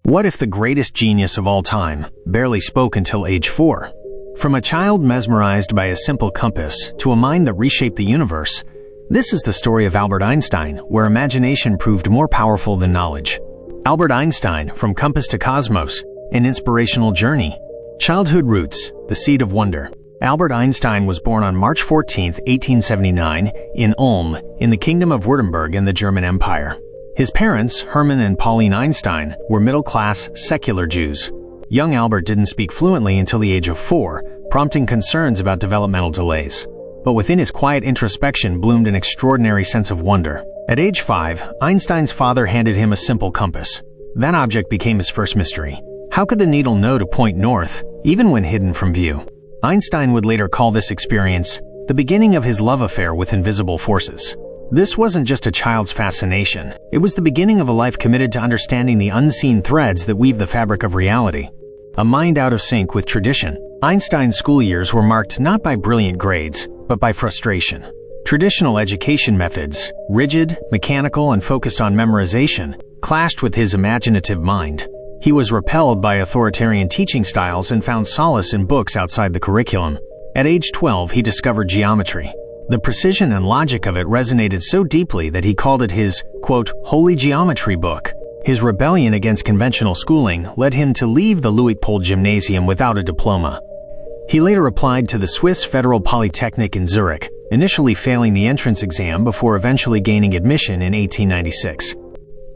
What if the greatest genius of all time barely spoke until age 4? From a child mesmerized by a simple compass to a mind that reshaped the universe, this is the story of Albert Einstein, where imagination proved more powerful than knowledge. Albert Einstein, From Compass to Cosmos, An Inspirational Journey. Childhood Roots, The Seed of Wonder. Albert Einstein was born on March 14, 1879, in Ulm, in the Kingdom of Württemberg in the German Empire. His parents, Hermann and Pauline Einstein, were middle-class, secular Jews. Young Albert didn't speak fluently until the age of 4, prompting concerns about developmental delays. But within his quiet introspection bloomed an extraordinary sense of wonder. At age 5, Einstein's father handed him a simple compass. That object became his first mystery. How could the needle know to point north, even when hidden from view? Einstein would later call this experience the beginning of his love affair with invisible forces. This wasn't just a child's fascination. It was the beginning of a life committed to understanding the unseen threads that weave the fabric of reality. A mind out of sync with tradition, Einstein's school years were marked not by brilliant grades, but by frustration. Traditional education methods, rigid, mechanical, and focused on memorization, clashed with his imaginative mind. He was repelled by authoritarian teaching styles and found solace in books outside the curriculum. At age 12, he discovered geometry. The precision and logic of it resonated so deeply that he called it his, quote, holy geometry book. His rebellion against conventional schooling led him to leave the Luitpold Gymnasium without a diploma. He later applied to the Swiss Federal Polytechnic in Zurich, initially failing the entrance exam before eventually gaining admission in 1896.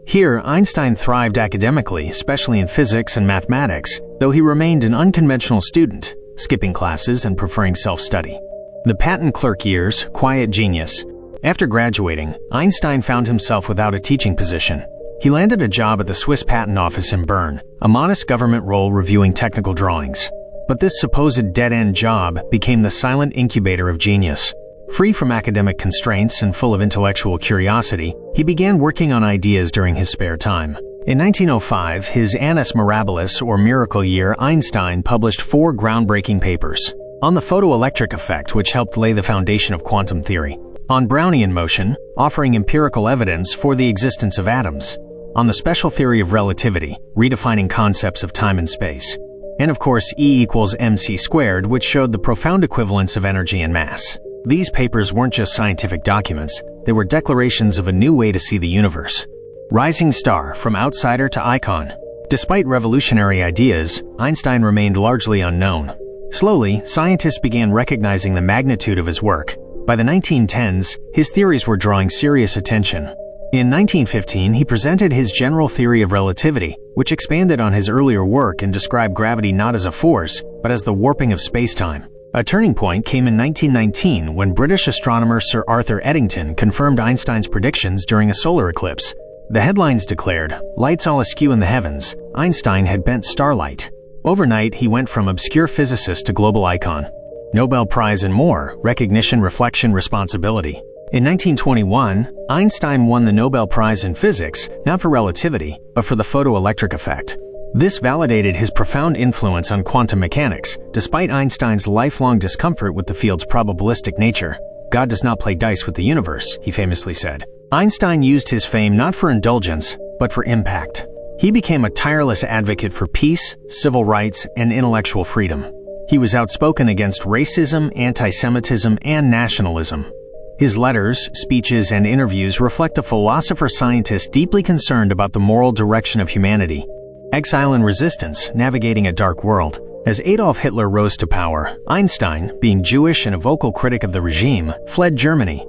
Here, Einstein thrived academically, especially in physics and mathematics, though he remained an unconventional student, skipping classes and preferring self-study. The patent clerk years, quiet genius. After graduating, Einstein found himself without a teaching position. He landed a job at the Swiss Patent Office in Bern, a modest government role reviewing technical drawings. But this supposed dead-end job became the silent incubator of genius. Free from academic constraints and full of intellectual curiosity, he began working on ideas during his spare time. In 1905, his Annus Mirabilis, or Miracle Year, Einstein published 4 groundbreaking papers. On the photoelectric effect, which helped lay the foundation of quantum theory. On Brownian motion, offering empirical evidence for the existence of atoms. On the special theory of relativity, redefining concepts of time and space. And of course, E equals mc squared, which showed the profound equivalence of energy and mass. These papers weren't just scientific documents, they were declarations of a new way to see the universe. Rising star, from outsider to icon. Despite revolutionary ideas, Einstein remained largely unknown. Slowly, scientists began recognizing the magnitude of his work. By the 1910s, his theories were drawing serious attention. In 1915, he presented his general theory of relativity, which expanded on his earlier work and described gravity not as a force, but as the warping of spacetime. A turning point came in 1919 when British astronomer Sir Arthur Eddington confirmed Einstein's predictions during a solar eclipse. The headlines declared, "Lights all askew in the heavens, Einstein had bent starlight." Overnight, he went from obscure physicist to global icon. Nobel Prize and more, recognition, reflection, responsibility. In 1921, Einstein won the Nobel Prize in Physics, not for relativity, but for the photoelectric effect. This validated his profound influence on quantum mechanics, despite Einstein's lifelong discomfort with the field's probabilistic nature. "God does not play dice with the universe," he famously said. Einstein used his fame not for indulgence, but for impact. He became a tireless advocate for peace, civil rights, and intellectual freedom. He was outspoken against racism, anti-Semitism, and nationalism. His letters, speeches, and interviews reflect a philosopher-scientist deeply concerned about the moral direction of humanity. Exile and resistance, navigating a dark world. As Adolf Hitler rose to power, Einstein, being Jewish and a vocal critic of the regime, fled Germany.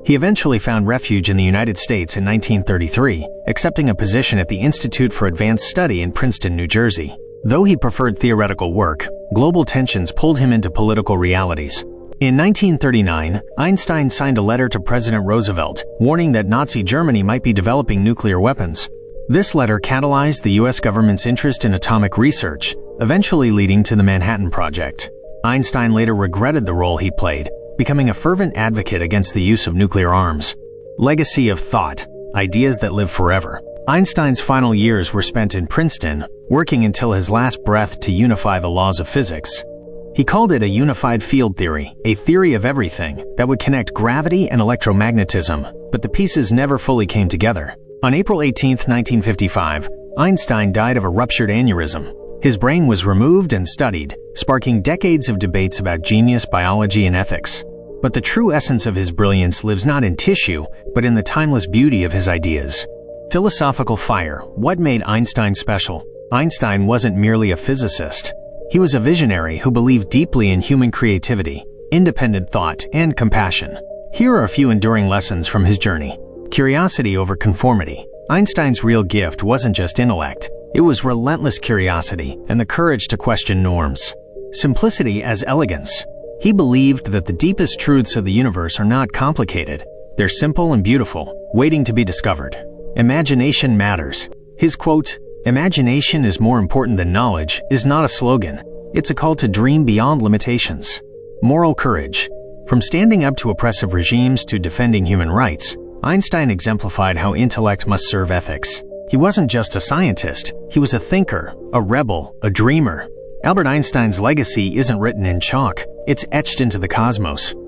He eventually found refuge in the United States in 1933, accepting a position at the Institute for Advanced Study in Princeton, New Jersey. Though he preferred theoretical work, global tensions pulled him into political realities. In 1939, Einstein signed a letter to President Roosevelt, warning that Nazi Germany might be developing nuclear weapons. This letter catalyzed the U.S. government's interest in atomic research, eventually leading to the Manhattan Project. Einstein later regretted the role he played, becoming a fervent advocate against the use of nuclear arms. Legacy of thought, ideas that live forever. Einstein's final years were spent in Princeton, working until his last breath to unify the laws of physics. He called it a unified field theory, a theory of everything that would connect gravity and electromagnetism, but the pieces never fully came together. On April 18, 1955, Einstein died of a ruptured aneurysm. His brain was removed and studied, sparking decades of debates about genius, biology, and ethics. But the true essence of his brilliance lives not in tissue, but in the timeless beauty of his ideas. Philosophical fire. What made Einstein special? Einstein wasn't merely a physicist. He was a visionary who believed deeply in human creativity, independent thought, and compassion. Here are a few enduring lessons from his journey. Curiosity over conformity. Einstein's real gift wasn't just intellect. It was relentless curiosity and the courage to question norms. Simplicity as elegance. He believed that the deepest truths of the universe are not complicated. They're simple and beautiful, waiting to be discovered. Imagination matters. His quote, "Imagination is more important than knowledge," is not a slogan. It's a call to dream beyond limitations. Moral courage. From standing up to oppressive regimes to defending human rights, Einstein exemplified how intellect must serve ethics. He wasn't just a scientist, he was a thinker, a rebel, a dreamer. Albert Einstein's legacy isn't written in chalk, it's etched into the cosmos.